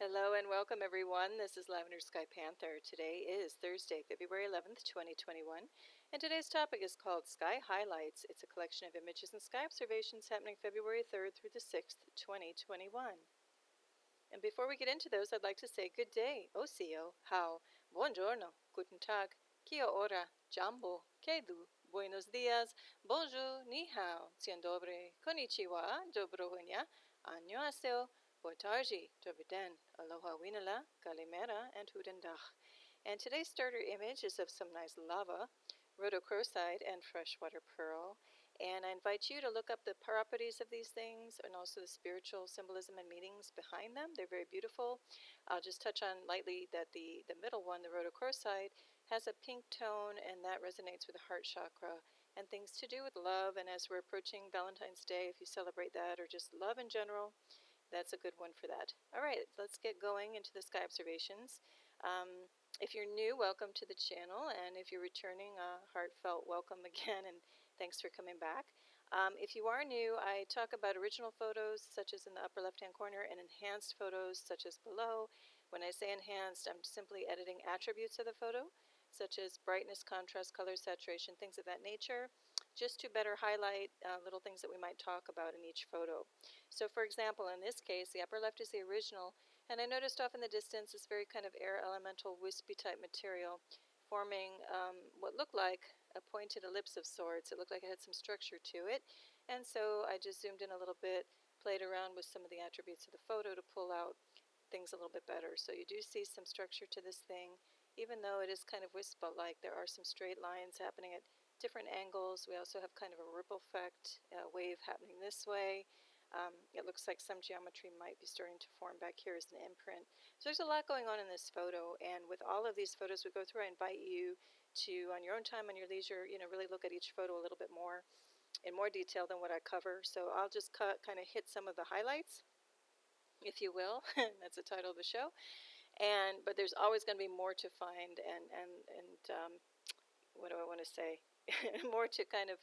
Hello and welcome everyone. This is Lavender Sky Panther. Today is Thursday, February 11th, 2021, and today's topic is called Sky Highlights. It's a collection of images and sky observations happening February 3rd through the 6th, 2021. And before we get into those, I'd like to say good day, osio, how, buongiorno, guten tag, kia ora, jambo, kedu, buenos dias, bonjour, ni hao, dzień dobry, konnichiwa, dobrohunya, annyeonghaseyo, boa tarde, dober den, aloha winala, kalimera, and guten dag. And today's starter image is of some nice lava, Rhodochrosite and Freshwater Pearl. And I invite you to look up the properties of these things and also the spiritual symbolism and meanings behind them. They're very beautiful. I'll just touch on lightly that the middle one, the Rhodochrosite, has a pink tone, and that resonates with the heart chakra and things to do with love. And as we're approaching Valentine's Day, if you celebrate that or just love in general, that's a good one for that. All right, let's get going into the sky observations. If you're new, welcome to the channel, and if you're returning, a heartfelt welcome again, and thanks for coming back. If you are new, I talk about original photos, such as in the upper left-hand corner, and enhanced photos, such as below. When I say enhanced, I'm simply editing attributes of the photo, such as brightness, contrast, color, saturation, things of that nature, just to better highlight little things that we might talk about in each photo. So for example, in this case, the upper left is the original, and I noticed off in the distance this very kind of air elemental wispy type material forming what looked like a pointed ellipse of sorts. It looked like it had some structure to it, and so I just zoomed in a little bit, played around with some of the attributes of the photo to pull out things a little bit better. So you do see some structure to this thing. Even though it is kind of wisp-like, there are some straight lines happening at different angles. We also have kind of a ripple effect, wave happening this way. It looks like some geometry might be starting to form back here as an imprint. So there's a lot going on in this photo, and with all of these photos we go through, I invite you to, on your own time, on your leisure, really look at each photo a little bit more, in more detail than what I cover. So I'll just kind of hit some of the highlights, if you will. That's the title of the show. But there's always going to be more to find, and what do I want to say? More to kind of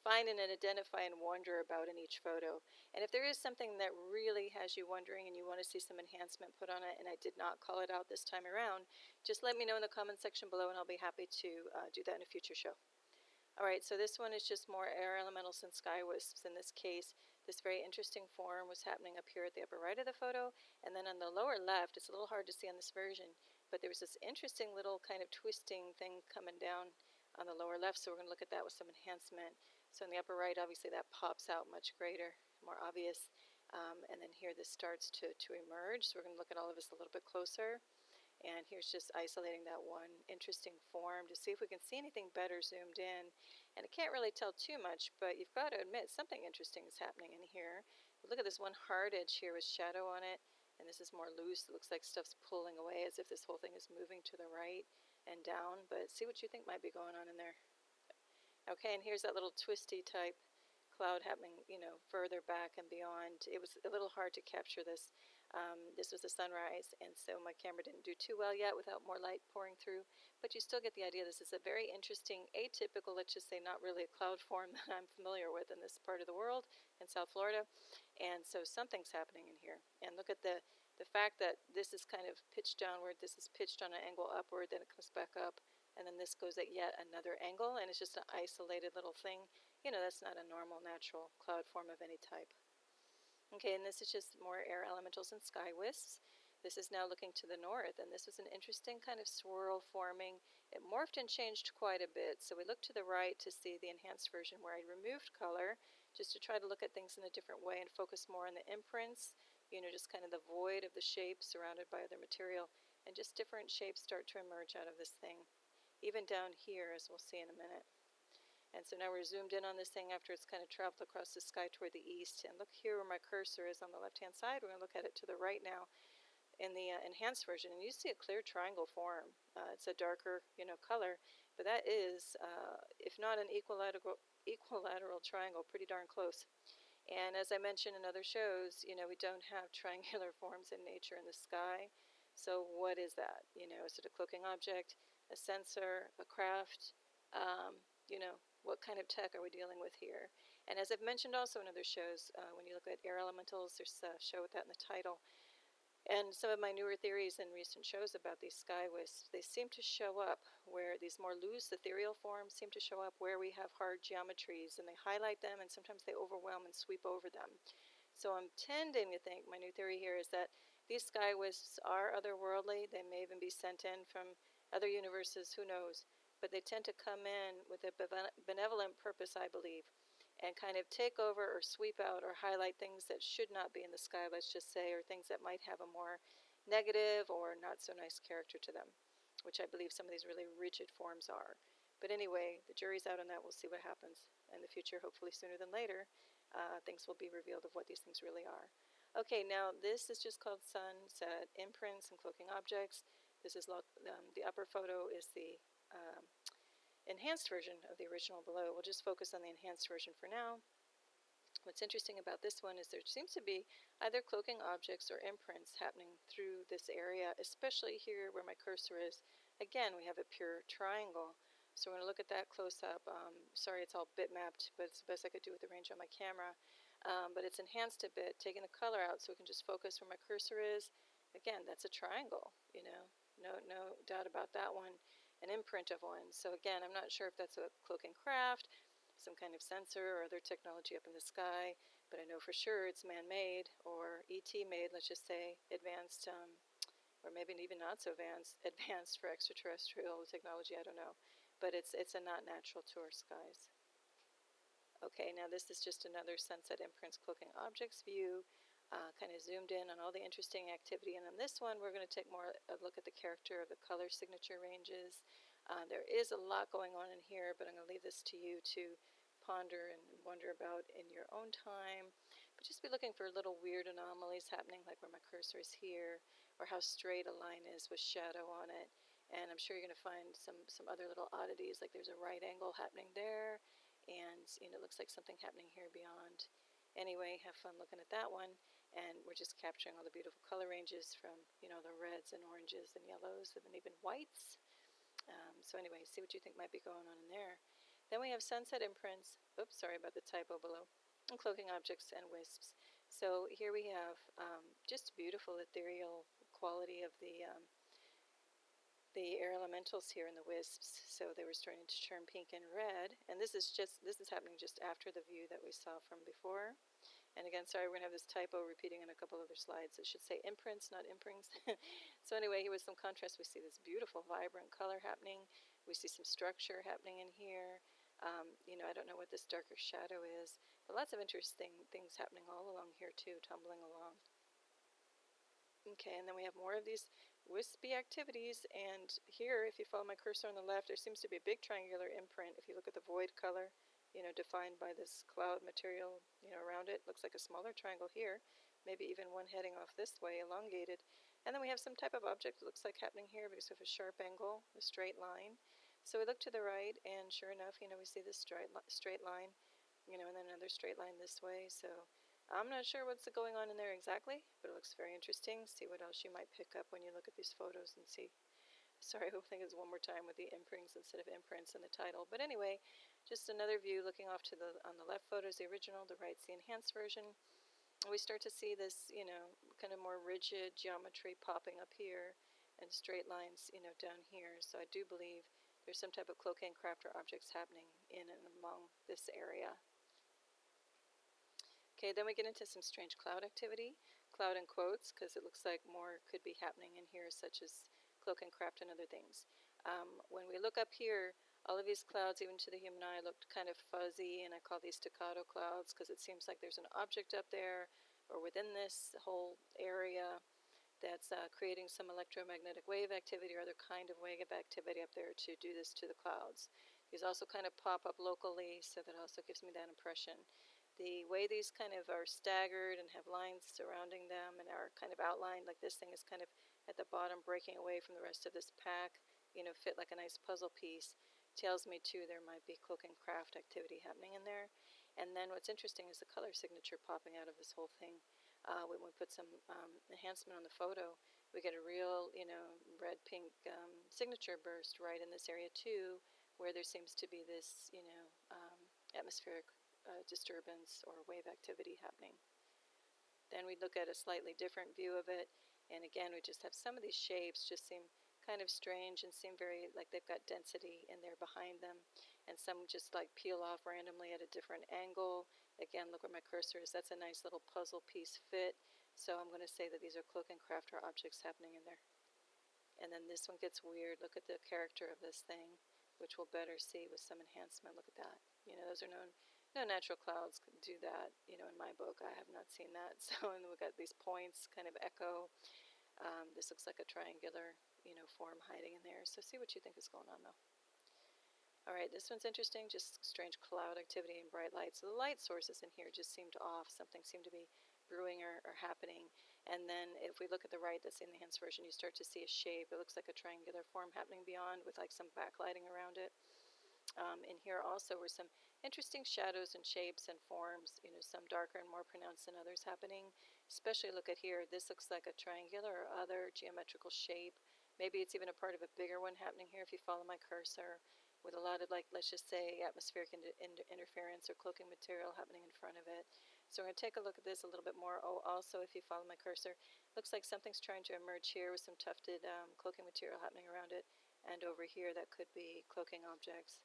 find and identify and wonder about in each photo. And if there is something that really has you wondering and you want to see some enhancement put on it, and I did not call it out this time around, just let me know in the comment section below, and I'll be happy to do that in a future show. All right, so this one is just more air elementals and sky wisps. In this case, this very interesting form was happening up here at the upper right of the photo, and then on the lower left, it's a little hard to see on this version, but there was this interesting little kind of twisting thing coming down on the lower left, so we're going to look at that with some enhancement. So in the upper right, obviously that pops out much greater, more obvious, and then here this starts to emerge, so we're going to look at all of this a little bit closer. And here's just isolating that one interesting form to see if we can see anything better zoomed in. And I can't really tell too much, but you've got to admit something interesting is happening in here. But look at this one hard edge here with shadow on it, and this is more loose. It looks like stuff's pulling away as if this whole thing is moving to the right and down, but see what you think might be going on in there. Okay, and here's that little twisty type cloud happening, further back and beyond. It was a little hard to capture this. This was the sunrise, and so my camera didn't do too well yet without more light pouring through, but you still get the idea. This is a very interesting, atypical, let's just say not really a cloud form that I'm familiar with in this part of the world, in South Florida, and so something's happening in here. And look at the fact that this is kind of pitched downward, this is pitched on an angle upward, then it comes back up, and then this goes at yet another angle, and it's just an isolated little thing. That's not a normal, natural cloud form of any type. Okay, and this is just more air elementals and sky wisps. This is now looking to the north, and this was an interesting kind of swirl forming. It morphed and changed quite a bit, so we look to the right to see the enhanced version where I removed color, just to try to look at things in a different way and focus more on the imprints, just kind of the void of the shape surrounded by other material, and just different shapes start to emerge out of this thing, even down here, as we'll see in a minute. And so now we're zoomed in on this thing after it's kind of traveled across the sky toward the east. And look here where my cursor is on the left-hand side. We're going to look at it to the right now in the enhanced version. And you see a clear triangle form. It's a darker, color. But that is, if not an equilateral triangle, pretty darn close. And as I mentioned in other shows, we don't have triangular forms in nature in the sky. So what is that? Is it a cloaking object, a sensor, a craft? What kind of tech are we dealing with here? And as I've mentioned also in other shows, when you look at air elementals, there's a show with that in the title. And some of my newer theories in recent shows about these sky wisps, they seem to show up where these more loose ethereal forms seem to show up where we have hard geometries, and they highlight them, and sometimes they overwhelm and sweep over them. So I'm tending to think, my new theory here is that these sky wisps are otherworldly. They may even be sent in from other universes, who knows, but they tend to come in with a benevolent purpose, I believe, and kind of take over or sweep out or highlight things that should not be in the sky, let's just say, or things that might have a more negative or not so nice character to them, which I believe some of these really rigid forms are. But anyway, the jury's out on that. We'll see what happens in the future, hopefully sooner than later. Things will be revealed of what these things really are. Okay, now this is just called Sunset Imprints and Cloaking Objects. This is the upper photo is the enhanced version of the original below. We'll just focus on the enhanced version for now. What's interesting about this one is there seems to be either cloaking objects or imprints happening through this area, especially here where my cursor is. Again, we have a pure triangle. So we're going to look at that close up. Sorry, it's all bitmapped, but it's the best I could do with the range on my camera. But it's enhanced a bit, taking the color out so we can just focus where my cursor is. Again, that's a triangle, you know, no doubt about that one. An imprint of one. So again, I'm not sure if that's a Cloaking Craft, some kind of sensor or other technology up in the sky, but I know for sure it's man-made or ET made, let's just say, advanced, or maybe even not so advanced for extraterrestrial technology, I don't know. But it's a not natural to our skies. Okay, now this is just another Sunset Imprints Cloaking Objects view, kind of zoomed in on all the interesting activity. And on this one, we're going to take more a look at the character of the color signature ranges. There is a lot going on in here, but I'm going to leave this to you to ponder and wonder about in your own time. But just be looking for little weird anomalies happening, like where my cursor is here, or how straight a line is with shadow on it. And I'm sure you're going to find some other little oddities, like there's a right angle happening there, and it looks like something happening here beyond. Anyway, have fun looking at that one. And we're just capturing all the beautiful color ranges from, the reds and oranges and yellows and even whites. So anyway, see what you think might be going on in there. Then we have Sunset Imprints. Oops, sorry about the typo below. And Cloaking Objects and Wisps. So here we have just beautiful ethereal quality of the air elementals here in the wisps. So they were starting to turn pink and red. And this is happening just after the view that we saw from before. And again, sorry, we're going to have this typo repeating in a couple other slides. It should say imprints, not imprints. So anyway, here with some contrast, we see this beautiful, vibrant color happening. We see some structure happening in here. I don't know what this darker shadow is, but lots of interesting things happening all along here too, tumbling along. Okay, and then we have more of these wispy activities. And here, if you follow my cursor on the left, there seems to be a big triangular imprint. If you look at the void color, defined by this cloud material, around it. Looks like a smaller triangle here, maybe even one heading off this way, elongated. And then we have some type of object that looks like happening here because of a sharp angle, a straight line. So we look to the right, and sure enough, we see this straight line, and then another straight line this way. So I'm not sure what's going on in there exactly, but it looks very interesting. See what else you might pick up when you look at these photos and see. Sorry, I hope I think it's one more time with the imprints instead of imprints in the title. But anyway, just another view looking off to on the left photo is the original, the right's the enhanced version. We start to see this, kind of more rigid geometry popping up here and straight lines, down here. So I do believe there's some type of cloaking craft or objects happening in and among this area. Okay, then we get into some strange cloud activity. Cloud in quotes, because it looks like more could be happening in here, such as Cloaking Craft and other things. When we look up here, all of these clouds, even to the human eye, looked kind of fuzzy, and I call these staccato clouds because it seems like there's an object up there or within this whole area that's creating some electromagnetic wave activity or other kind of wave activity up there to do this to the clouds. These also kind of pop up locally, so that also gives me that impression. The way these kind of are staggered and have lines surrounding them and are kind of outlined, like this thing is kind of at the bottom breaking away from the rest of this pack, fit like a nice puzzle piece, tells me too there might be Cloaking Craft activity happening in there. And then what's interesting is the color signature popping out of this whole thing. When we put some enhancement on the photo, we get a real, red-pink signature burst right in this area too, where there seems to be this, atmospheric disturbance or wave activity happening. Then we look at a slightly different view of it, And again, we just have some of these shapes just seem kind of strange and seem very like they've got density in there behind them. And some just like peel off randomly at a different angle. Again, look where my cursor is. That's a nice little puzzle piece fit. So I'm going to say that these are Cloaking Craft objects happening in there. And then this one gets weird. Look at the character of this thing, which we'll better see with some enhancement. Look at that. Those are no natural clouds could do that. In my book, I have not seen that. So, and we've got these points kind of echo. This looks like a triangular, form hiding in there. So see what you think is going on, though. All right, this one's interesting. Just strange cloud activity and bright light. So the light sources in here just seemed off. Something seemed to be brewing or happening. And then if we look at the right, that's in the enhanced version, you start to see a shape. It looks like a triangular form happening beyond with like some backlighting around it. In here also were some interesting shadows and shapes and forms, some darker and more pronounced than others happening. Especially look at here. This looks like a triangular or other geometrical shape. Maybe it's even a part of a bigger one happening here if you follow my cursor, with a lot of, like, let's just say atmospheric interference or cloaking material happening in front of it. So we're going to take a look at this a little bit more. Oh, also, if you follow my cursor, looks like something's trying to emerge here with some tufted cloaking material happening around it. And over here, that could be cloaking objects.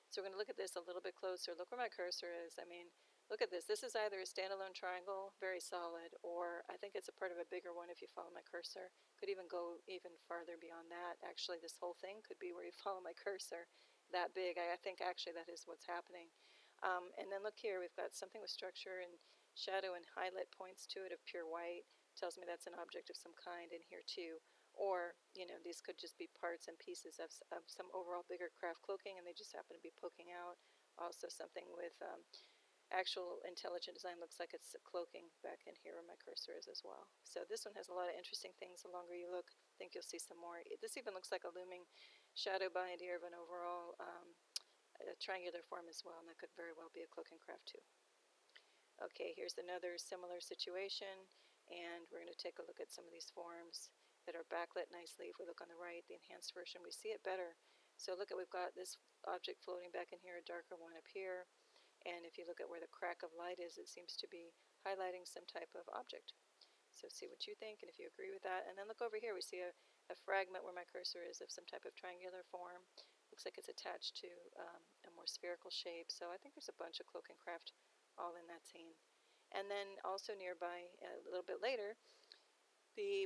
So we're going to look at this a little bit closer. Look where my cursor is. I mean, look at this. This is either a standalone triangle, very solid, or I think it's a part of a bigger one if you follow my cursor. Could even go even farther beyond that. Actually, this whole thing could be where you follow my cursor. That big. I think actually that is what's happening. And then look here, we've got something with structure and shadow and highlight points to it of pure white. Tells me that's an object of some kind in here too. Or, these could just be parts and pieces of some overall bigger craft cloaking, and they just happen to be poking out. Also something with actual intelligent design. Looks like it's cloaking back in here where my cursor is as well. So this one has a lot of interesting things. The longer you look, I think you'll see some more. This even looks like a looming shadow behind here of an overall a triangular form as well, and that could very well be a Cloaking Craft too. Okay, here's another similar situation, and we're going to take a look at some of these forms that are backlit nicely. If we look on the right, the enhanced version, we see it better. So look at, we've got this object floating back in here, a darker one up here, and if you look at where the crack of light is, it seems to be highlighting some type of object. So see what you think, and if you agree with that. And then look over here, we see a fragment where my cursor is of some type of triangular form. Looks like it's attached to a more spherical shape. So I think there's a bunch of Cloaking Craft all in that scene. And then also nearby, a little bit later,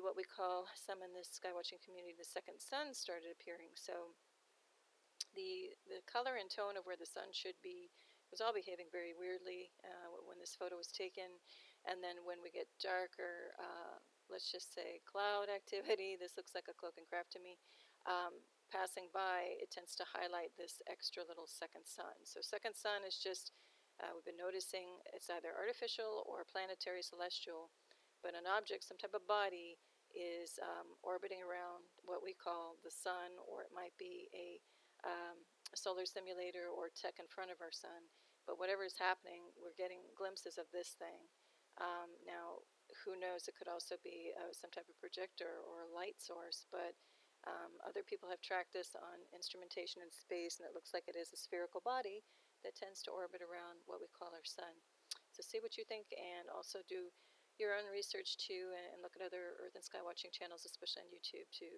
what we call, some in this skywatching community, the second sun started appearing. So the color and tone of where the sun should be was all behaving very weirdly when this photo was taken. And then when we get darker, let's just say cloud activity, this looks like a Cloaking Craft to me, passing by, it tends to highlight this extra little second sun. So second sun is just, we've been noticing it's either artificial or planetary celestial, but an object, some type of body, is orbiting around what we call the sun, or it might be a solar simulator or tech in front of our sun. But whatever is happening, we're getting glimpses of this thing. Now, who knows, it could also be some type of projector or a light source, but other people have tracked this on instrumentation in space, and it looks like it is a spherical body that tends to orbit around what we call our sun. So see what you think, and also do your own research too, and look at other Earth and Sky watching channels, especially on YouTube, to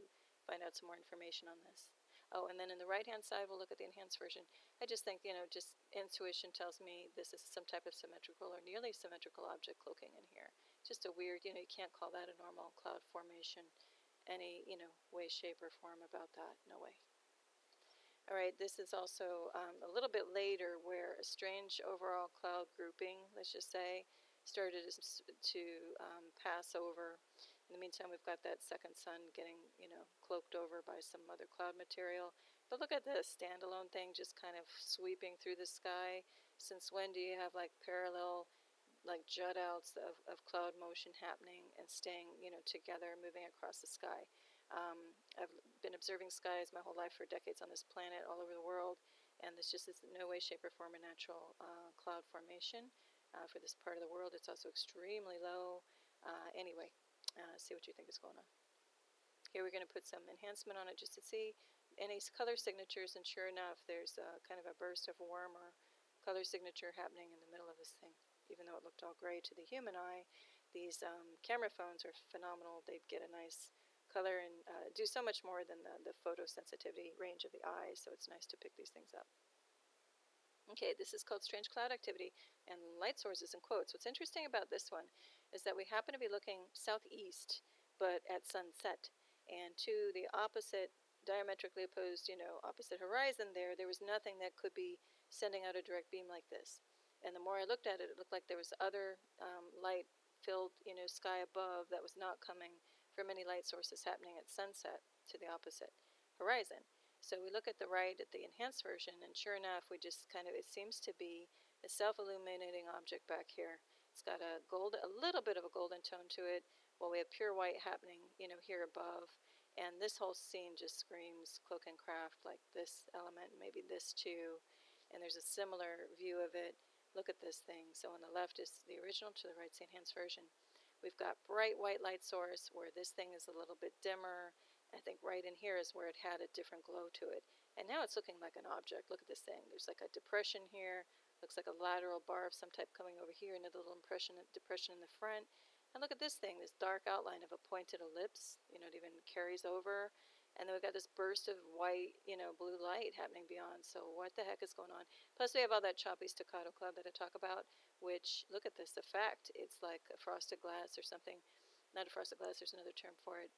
find out some more information on this. Oh, and then in the right-hand side, we'll look at the enhanced version. I just think, just intuition tells me this is some type of symmetrical or nearly symmetrical object cloaking in here. Just a weird, you can't call that a normal cloud formation. Any, way, shape, or form about that. No way. All right, this is also a little bit later where a strange overall cloud grouping, let's just say, started to pass over. In the meantime, we've got that second sun getting, cloaked over by some other cloud material. But look at this standalone thing just kind of sweeping through the sky. Since when do you have like parallel, like jut outs of cloud motion happening and staying, together, moving across the sky? I've been observing skies my whole life for decades on this planet, all over the world, and this just is in no way, shape, or form a natural cloud formation for this part of the world. It's also extremely low. Anyway, see what you think is going on. Here we're going to put some enhancement on it just to see any color signatures, and sure enough, there's kind of a burst of warm or color signature happening in the middle of this thing. Even though it looked all gray to the human eye, these camera phones are phenomenal. They get a nice color and do so much more than the photosensitivity range of the eye, so it's nice to pick these things up. Okay, this is called strange cloud activity and light sources in quotes. What's interesting about this one is that we happen to be looking southeast, but at sunset. And to the opposite, diametrically opposed, opposite horizon there was nothing that could be sending out a direct beam like this. And the more I looked at it, it looked like there was other light-filled, sky above that was not coming from any light sources happening at sunset to the opposite horizon. So we look at the right at the enhanced version, and sure enough, we just it seems to be a self-illuminating object back here. It's got a little bit of a golden tone to it, while we have pure white happening, here above. And this whole scene just screams Cloaking Craft, like this element, maybe this too. And there's a similar view of it. Look at this thing. So on the left is the original, to the right's the enhanced version. We've got bright white light source where this thing is a little bit dimmer. I think right in here is where it had a different glow to it. And now it's looking like an object. Look at this thing. There's like a depression here. Looks like a lateral bar of some type coming over here, and a little depression in the front. And look at this thing, this dark outline of a pointed ellipse. It even carries over. And then we've got this burst of white, blue light happening beyond. So what the heck is going on? Plus we have all that choppy staccato cloud that I talk about, which, look at this effect. It's like a frosted glass or something. Not a frosted glass, there's another term for it.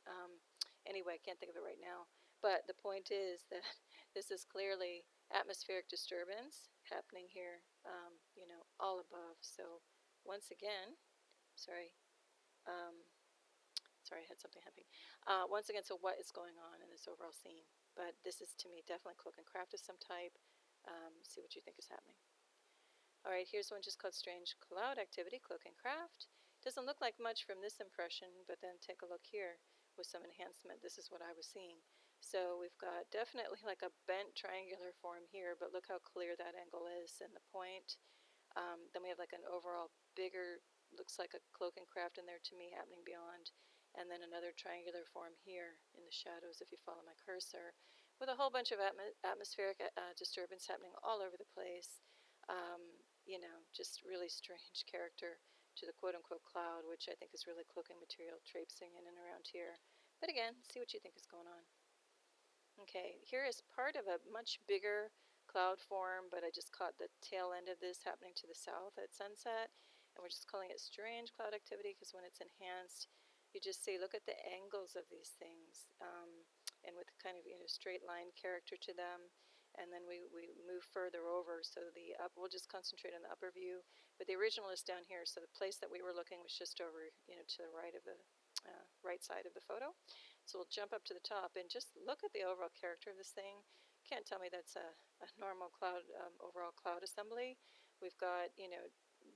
Anyway, I can't think of it right now. But the point is that this is clearly atmospheric disturbance happening here, all above. So once again, sorry, I had something happening. Once again, so what is going on in this overall scene? But this is, to me, definitely Cloaking Craft of some type. See what you think is happening. All right, here's one just called Strange Cloud Activity, Cloaking Craft. Doesn't look like much from this impression, but then take a look here with some enhancement. This is what I was seeing. So we've got definitely like a bent triangular form here, but look how clear that angle is and the point. Then we have like an overall bigger, looks like a Cloaking Craft in there to me happening beyond. And then another triangular form here in the shadows if you follow my cursor, with a whole bunch of atmospheric disturbance happening all over the place. Just really strange character to the quote-unquote cloud, which I think is really cloaking material traipsing in and around here. But again, see what you think is going on. Okay, here is part of a much bigger cloud form, but I just caught the tail end of this happening to the south at sunset, and we're just calling it strange cloud activity because when it's enhanced, you just see, look at the angles of these things, and with kind of straight line character to them. And then we move further over, so we'll just concentrate on the upper view. But the original is down here, so the place that we were looking was just over, to the right of the right side of the photo. So we'll jump up to the top and just look at the overall character of this thing. Can't tell me that's a normal cloud, overall cloud assembly. We've got,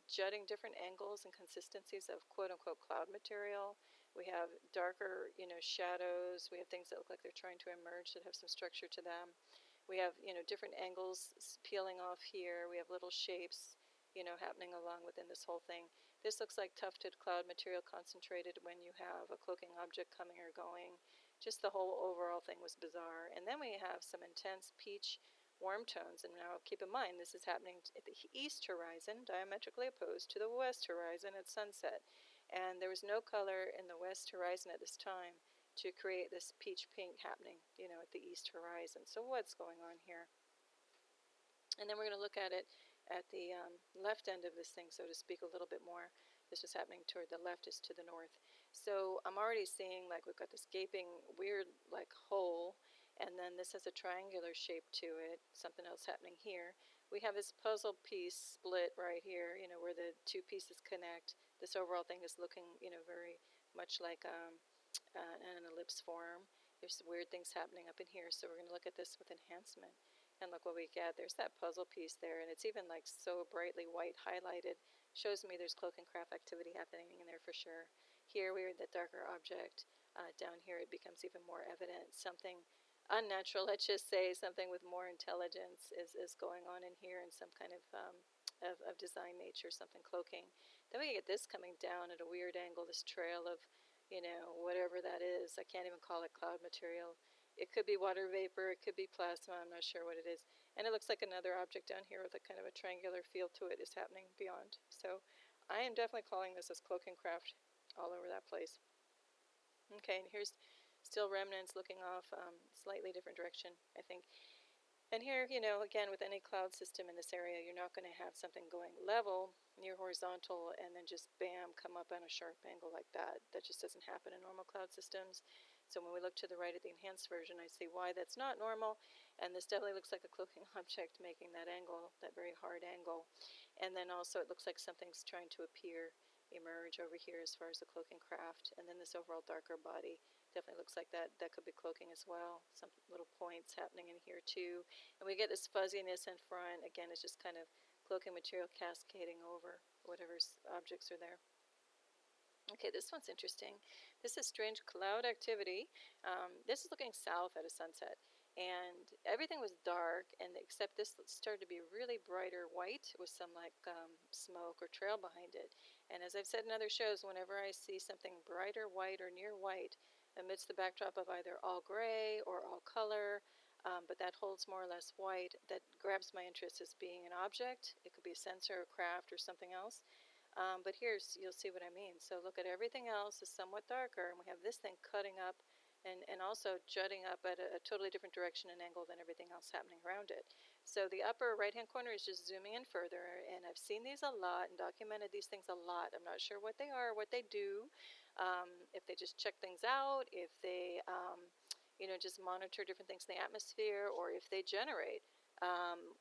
jutting different angles and consistencies of quote-unquote cloud material. We have darker, shadows. We have things that look like they're trying to emerge that have some structure to them. We have, different angles peeling off here. We have little shapes, happening along within this whole thing. This looks like tufted cloud material concentrated when you have a cloaking object coming or going. Just the whole overall thing was bizarre. And then we have some intense peach warm tones. And now keep in mind, this is happening at the east horizon, diametrically opposed to the west horizon at sunset. And there was no color in the west horizon at this time to create this peach pink happening, at the east horizon. So what's going on here? And then we're going to look at it at the left end of this thing, so to speak, a little bit more. This was happening toward the left is to the north. So I'm already seeing like we've got this gaping weird like hole, and then this has a triangular shape to it, something else happening here. We have this puzzle piece split right here, where the two pieces connect. This overall thing is looking, very much like an ellipse form. There's weird things happening up in here, so we're going to look at this with enhancement. And look what we get. There's that puzzle piece there, and it's even like so brightly white highlighted. Shows me there's Cloaking Craft activity happening in there for sure. Here we are at that darker object. Down here it becomes even more evident. Something unnatural, let's just say, something with more intelligence is going on in here, and some kind of design nature, something cloaking. Then we get this coming down at a weird angle, this trail of, whatever that is. I can't even call it cloud material. It could be water vapor, it could be plasma, I'm not sure what it is. And it looks like another object down here with a kind of a triangular feel to it is happening beyond. So I am definitely calling this as Cloaking Craft all over that place. Okay, and here's still remnants looking off slightly different direction, I think. And here, again, with any cloud system in this area, you're not going to have something going level, near horizontal, and then just bam, come up on a sharp angle like that. That just doesn't happen in normal cloud systems. So when we look to the right at the enhanced version, I see why that's not normal. And this definitely looks like a cloaking object making that angle, that very hard angle. And then also it looks like something's trying to emerge over here as far as the cloaking craft. And then this overall darker body definitely looks like that could be cloaking as well. Some little points happening in here too. And we get this fuzziness in front. Again, it's just kind of cloaking material cascading over whatever objects are there. Okay, this one's interesting. This is strange cloud activity. This is looking south at a sunset. And everything was dark, and except this started to be really brighter white with some like smoke or trail behind it. And as I've said in other shows, whenever I see something brighter white or near white amidst the backdrop of either all gray or all color, but that holds more or less white, that grabs my interest as being an object. It could be a sensor, a craft, or something else. But here's, you'll see what I mean. So look at everything else is somewhat darker, and we have this thing cutting up and also jutting up at a totally different direction and angle than everything else happening around it. So the upper right-hand corner is just zooming in further, and I've seen these a lot and documented these things a lot. I'm not sure what they are, what they do, if they just check things out, if they, just monitor different things in the atmosphere, or if they generate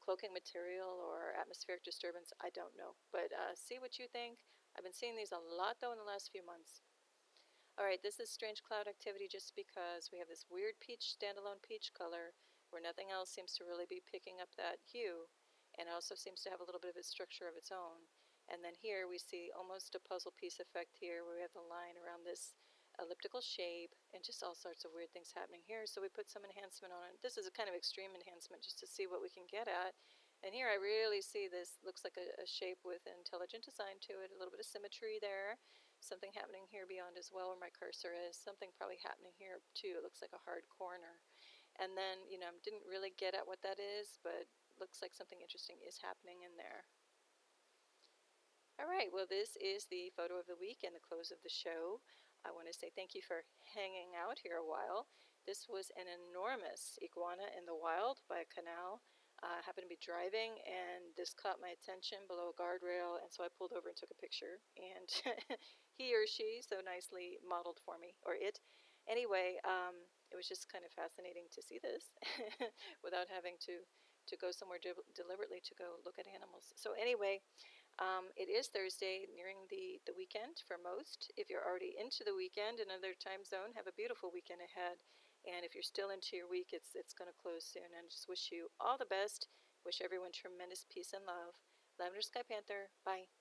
cloaking material or atmospheric disturbance. I don't know, but see what you think. I've been seeing these a lot though in the last few months. All right, this is strange cloud activity just because we have this weird peach, standalone peach color where nothing else seems to really be picking up that hue, and it also seems to have a little bit of a structure of its own. And then here we see almost a puzzle piece effect here where we have the line around this elliptical shape and just all sorts of weird things happening here. So we put some enhancement on it. This is a kind of extreme enhancement just to see what we can get at. And here I really see this looks like a shape with intelligent design to it, a little bit of symmetry there. Something happening here beyond as well where my cursor is. Something probably happening here too. It looks like a hard corner. And then, didn't really get at what that is, but looks like something interesting is happening in there. All right, well, this is the photo of the week and the close of the show. I want to say thank you for hanging out here a while. This was an enormous iguana in the wild by a canal. I happened to be driving, and this caught my attention below a guardrail, and so I pulled over and took a picture. And he or she so nicely modeled for me, or it. Anyway, it was just kind of fascinating to see this without having to go somewhere deliberately to go look at animals. So anyway, it is Thursday, nearing the weekend for most. If you're already into the weekend in another time zone, have a beautiful weekend ahead. And if you're still into your week, it's going to close soon. And I just wish you all the best. Wish everyone tremendous peace and love. Lavender Sky Panther. Bye.